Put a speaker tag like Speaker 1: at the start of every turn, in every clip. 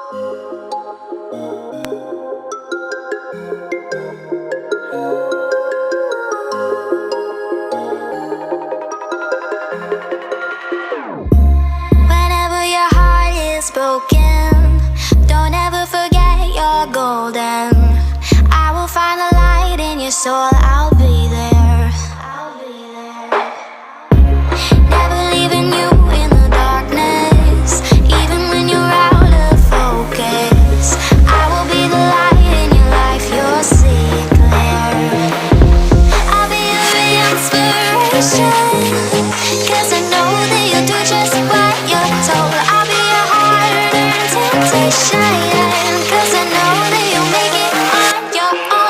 Speaker 1: Whenever your heart is broken, don't ever forget you're golden. I will find the light in your soul, I'll be there. Never leaving you in the darkness, even when you're out of focus. I will be the light in your life, you'll see it clear. I'll be your inspiration, 'cause I know that you'll do just what you're told. I'll be your harder temptation, 'cause I know that you'll make it on your own.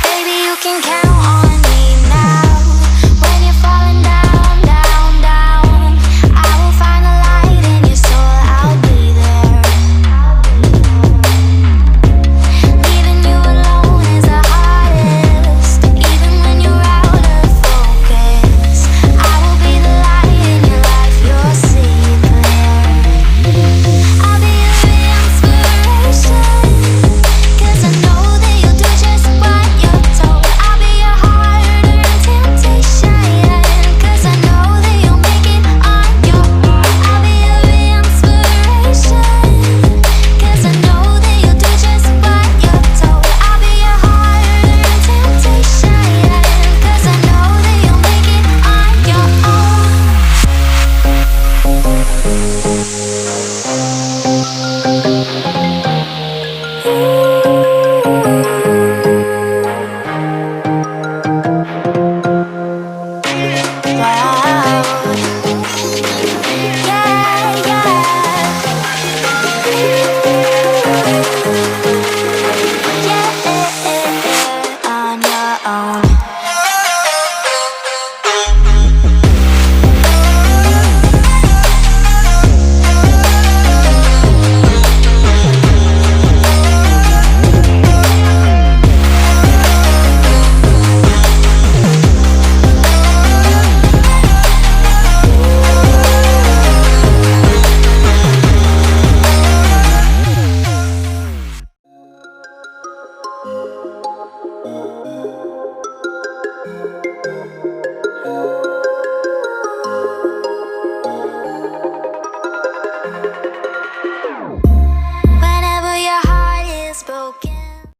Speaker 1: Baby, you can count on me now. When you're falling down, down, down, I will find the light in your soul, I'll be there. Leaving you alone is the hardest, even when you're out of focus. I will be the light in your life, you'll see it clear. I'll be your inspiration, 'cause I know that you'll do just what you're told. I'll be your harder temptation, 'cause I know that you'll make it on your own. I'll be your inspiration, 'cause I know that you'll do just what you're told. I'll be your harder temptation, 'cause I know that you'll make it on your own. Wow. Yeah, yeah. On your own.